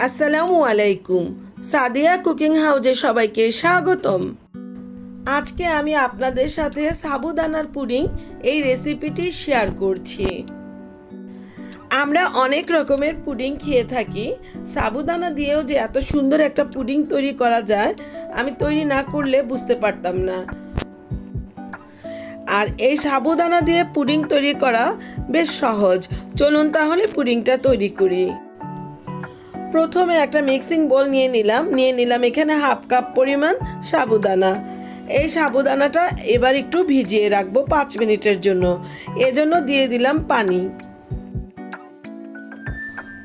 আসসালামু আলাইকুম। সাদিয়া কুকিং হাউজে সবাইকে স্বাগতম। আজকে আমি আপনাদের সাথে সাবুদানার পুডিং এই রেসিপিটি শেয়ার করছি। আমরা অনেক রকমের পুডিং খেয়ে থাকি, সাবুদানা দিয়েও যে এত সুন্দর একটা পুডিং তৈরি করা যায় আমি তৈরি না করলে বুঝতে পারতাম না। আর এই সাবুদানা দিয়ে পুডিং তৈরি করা বেশ সহজ। চলুন তাহলে পুডিংটা তৈরি করি। প্রথমে একটা মিক্সিং বোল নিয়ে নিলাম এখানে হাফ কাপ পরিমাণ সাবুদানা। এই সাবুদানাটা এবার একটু ভিজিয়ে রাখবো 5 মিনিটের জন্য। এজন্য দিয়ে দিলাম পানি।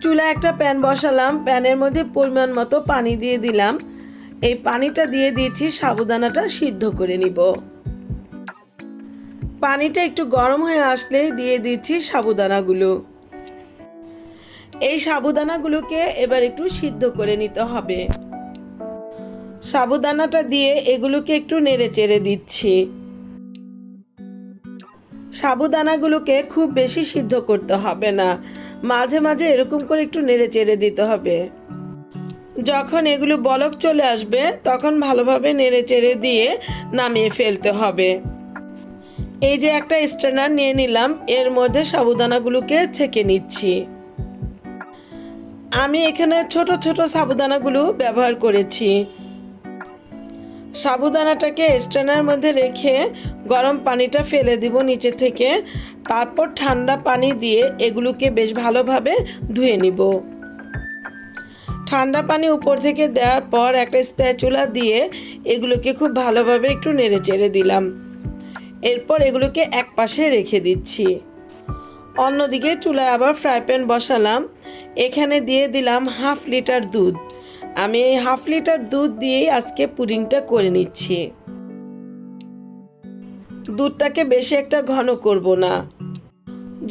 চুলায় একটা প্যান বসালাম, প্যানের মধ্যে পরিমাণ মতো পানি দিয়ে দিলাম। এই পানিটা দিয়ে দিয়েছি সাবুদানাটা সিদ্ধ করে নিব। পানিটা একটু গরম হয়ে আসলেই দিয়ে দিচ্ছি সাবুদানাগুলো। এই সাবুদানাগুলোকে এবার একটু সিদ্ধ করে নিতে হবে। সাবুদানাটা দিয়ে এগুলোকে একটু নেড়ে চেড়ে দিচ্ছি। সাবুদানাগুলোকে খুব বেশি সিদ্ধ করতে হবে না, মাঝে মাঝে এরকম করে একটু নেড়ে চেড়ে দিতে হবে। যখন এগুলো বলক চলে আসবে তখন ভালোভাবে নেড়ে চেড়ে দিয়ে নামিয়ে ফেলতে হবে। এই যে একটা স্ট্রেনার নিয়ে নিলাম, এর মধ্যে সাবুদানাগুলোকে ছেঁকে নিচ্ছি। আমি এখানে ছোট ছোট সাবুদানাগুলো ব্যবহার করেছি। সাবুদানাটাকে স্ট্রেনার মধ্যে রেখে গরম পানিটা ফেলে দিব নিচে থেকে, তারপর ঠান্ডা পানি দিয়ে এগুলোকে বেশ ভালোভাবে ধুয়ে নিব। ঠান্ডা পানি উপর থেকে দেওয়ার পর একটা স্প্যাচুলা দিয়ে এগুলোকে খুব ভালোভাবে একটু নেড়ে চেড়ে দিলাম। এরপর এগুলোকে এক পাশে রেখে দিচ্ছি। অন্যদিকে চুলায় আবার ফ্রাই প্যান বসালাম। এখানে দিয়ে দিলাম 1/2 লিটার দুধ। আমি এই 1/2 লিটার দুধ দিয়েই আজকে পুডিংটা করে নিচ্ছি। দুধটাকে বেশি একটা ঘন করব না।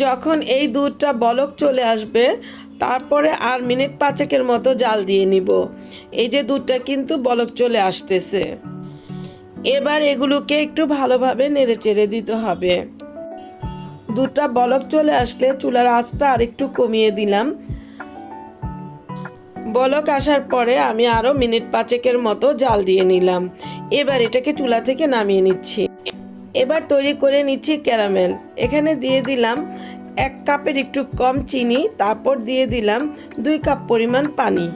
যখন এই দুধটা বলক চলে আসবে তারপরে আর মিনিট 5 মতো জাল দিয়ে নিব। এই যে দুধটা কিন্তু বলক চলে আসতেছে। এবার এগুলোকে একটু ভালোভাবে নেড়ে চেড়ে দিতে হবে। দুধটা বলক চলে আসলে চুলার আঁচটা আর একটু কমিয়ে দিলাম। বলক আসার পরে আমি আরও মিনিট 5 মতো জাল দিয়ে নিলাম। এবার এটাকে চুলা থেকে নামিয়ে নিচ্ছি। এবার তৈরি করে নিচ্ছি ক্যারামেল। এখানে দিয়ে দিলাম 1 কাপের একটু কম চিনি, তারপর দিয়ে দিলাম 2 কাপ পরিমাণ পানি।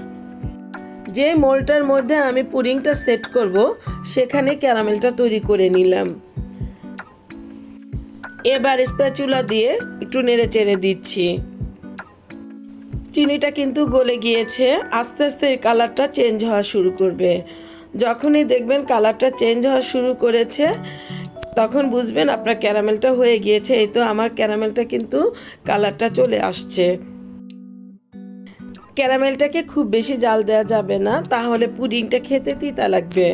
যে মোল্ডটার মধ্যে আমি পুডিংটা সেট করব সেখানে ক্যারামেলটা তৈরি করে নিলাম। এবার স্প্যাচুলা দিয়ে একটু নেড়ে চেড়ে দিচ্ছি। চিনিটা কিন্তু গলে গিয়েছে, আস্তে আস্তে এই কালারটা চেঞ্জ হওয়া শুরু করবে। যখনই দেখবেন কালারটা চেঞ্জ হওয়া শুরু করেছে তখন বুঝবেন আপনার ক্যারামেলটা হয়ে গিয়েছে। এই তো আমার ক্যারামেলটা কিন্তু কালারটা চলে আসছে। ক্যারামেলটাকে খুব বেশি জাল দেওয়া যাবে না, তাহলে পুডিংটা খেতে তিতা লাগবে।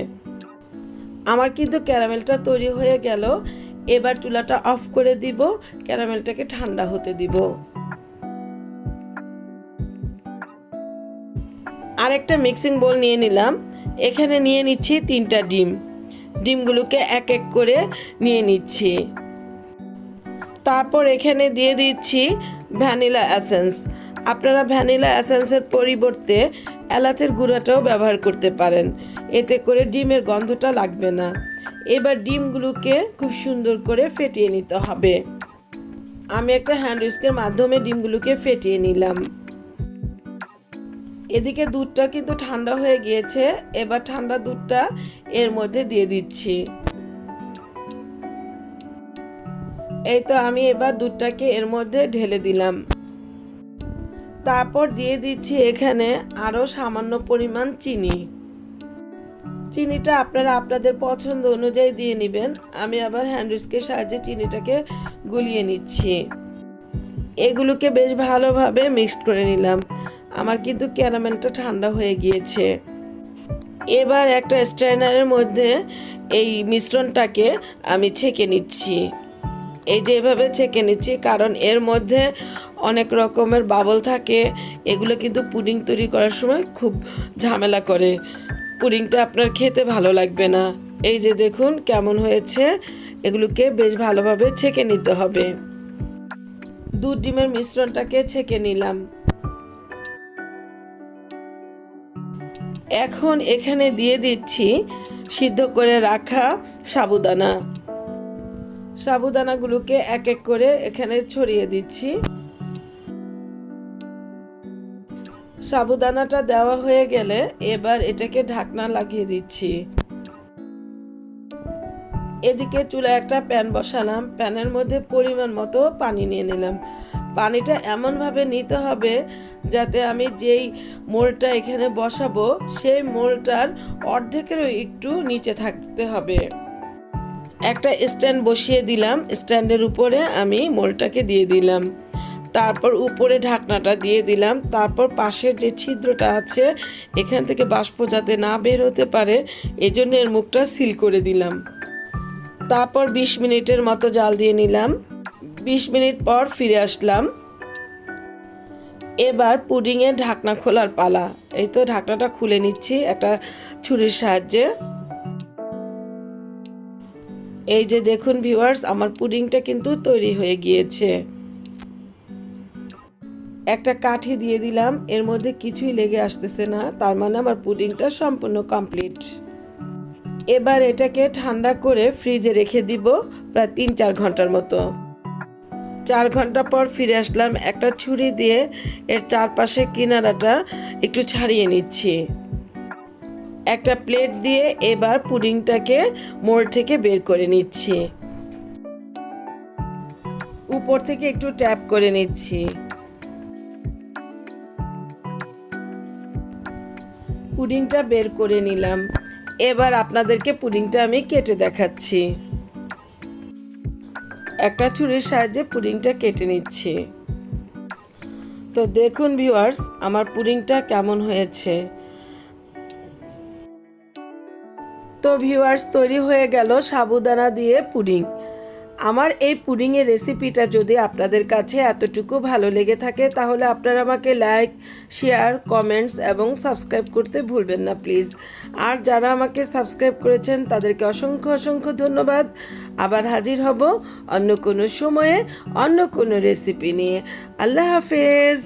আমার কিন্তু ক্যারামেলটা তৈরি হয়ে গেল। এবার চুলাটা অফ করে দিব, ক্যারামেলটাকে ঠান্ডা হতে দিব। আরেকটা মিক্সিং বোল নিয়ে নিলাম। এখানে নিয়ে নিচ্ছি 3টা ডিম। ডিমগুলোকে এক এক করে নিয়ে নিচ্ছি। তারপর এখানে দিয়ে দিচ্ছি ভ্যানিলা এসেন্স। আপনারা ভ্যানিলা এসেন্সের পরিবর্তে এলাচের গুঁড়াটাও ব্যবহার করতে পারেন, এতে করে ডিমের গন্ধটা লাগবে না। এবার ডিমগুলোকে খুব সুন্দর করে ফেটিয়ে নিতে হবে। আমি একটা হ্যান্ড হুইস্কের মাধ্যমে ডিমগুলোকে ফেটিয়ে নিলাম। এদিকে দুধটা কিন্তু ঠান্ডা হয়ে গিয়েছে। এবার ঠান্ডা দুধটা এর মধ্যে দিয়ে দিচ্ছি। এই তো আমি এবার দুধটাকে এর মধ্যে ঢেলে দিলাম। তারপর দিয়ে দিচ্ছি এখানে আরও সামান্য পরিমাণ চিনি। চিনিটা আপনারা আপনাদের পছন্দ অনুযায়ী দিয়ে নেবেন। আমি আবার হ্যান্ড হুইস্কের সাহায্যে চিনিটাকে গুলিয়ে নিচ্ছি। এগুলোকে বেশ ভালোভাবে মিক্সড করে নিলাম। আমার কিন্তু ক্যারামেলটা ঠান্ডা হয়ে গিয়েছে। এবার একটা স্ট্রেনারের মধ্যে এই মিশ্রণটাকে আমি ছেঁকে নিচ্ছি। এই যে এভাবে ছেঁকে নিচ্ছি, কারণ এর মধ্যে অনেক রকমের বাবল থাকে। এগুলো কিন্তু পুডিং তৈরি করার সময় খুব ঝামেলা করে। পুডিংটা আপনার খেতে ভালো লাগবে না। এই যে দেখুন কেমন হয়েছে। এগুলোকে বেশ ভালোভাবে ছেঁকে নিতে হবে। দুধ ডিমের মিশ্রণটাকে ছেঁকে নিলাম। এখন এখানে দিয়ে দিচ্ছি সিদ্ধ করে রাখা সাবুদানা। সাবুদানাগুলোকে এক এক করে এখানে ছড়িয়ে দিচ্ছি। সাবুদানাটা দেওয়া হয়ে গেলে এবার এটাকে ঢাকনা লাগিয়ে দিচ্ছি। এদিকে চুলায় একটা প্যান বসালাম, প্যানের মধ্যে পরিমাণ মতো পানি নিয়ে নিলাম। পানিটা এমনভাবে নিতে হবে যাতে আমি যেই মোলটা এখানে বসাবো সেই মোলটার অর্ধেকেরও একটু নিচে থাকতে হবে। একটা স্ট্যান্ড বসিয়ে দিলাম, স্ট্যান্ডের উপরে আমি মোলটাকে দিয়ে দিলাম, তারপর উপরে ঢাকনাটা দিয়ে দিলাম, তারপর পাশের যে ছিদ্রটা আছে এখান থেকে বাষ্প যাতে না বের হতে পারে এজন্য এর মুখটা সিল করে দিলাম। তারপর 20 মিনিটের মতো জাল দিয়ে নিলাম। 20 মিনিট পর ফিরে আসলাম। এবার পুডিংয়ের ঢাকনা খোলার পালা। এই তো ঢাকনাটা খুলে নিচ্ছি একটা ছুরির সাহায্যে। এই যে দেখুন ভিউয়ার্স, আমার পুডিংটা কিন্তু তৈরি হয়ে গিয়েছে। একটা কাঠি দিয়ে দিলাম, এর মধ্যে কিছুই লেগে আসতেছে না, তার মানে আমার পুডিংটা সম্পূর্ণ কমপ্লিট। এবার এটাকে ঠান্ডা করে ফ্রিজে রেখে দিব প্রায় 3-4 ঘন্টার মতো। 4 ঘন্টা পর ফিরে আসলাম। একটা ছুরি দিয়ে এর চারপাশে কিনারাটা একটু ছাড়িয়ে নিচ্ছি। একটা প্লেট দিয়ে এবার পুডিংটাকে মোল্ড থেকে বের করে নিচ্ছি। উপর থেকে একটু ট্যাপ করে নিচ্ছি। পুডিংটা বের করে নিলাম। এবার আপনাদেরকে পুডিংটা আমি কেটে দেখাচ্ছি। একটা ছুরির সাহায্যে পুডিংটা কেটে নিচ্ছি। তো দেখুন ভিউয়ার্স, আমার পুডিংটা কেমন হয়েছে। তো ভিউয়ার্স, তৈরি হয়ে গেল সাবুদানা দিয়ে পুডিং। আমার এই পুডিংয়ের রেসিপিটা যদি আপনাদের কাছে এতটুকু ভালো লেগে থাকে তাহলে আপনারা আমাকে লাইক, শেয়ার, কমেন্টস এবং সাবস্ক্রাইব করতে ভুলবেন না প্লিজ। আর যারা আমাকে সাবস্ক্রাইব করেছেন তাদেরকে অসংখ্য অসংখ্য ধন্যবাদ। আবার হাজির হব অন্য কোনো সময়ে অন্য কোনো রেসিপি নিয়ে। আল্লাহ হাফেজ।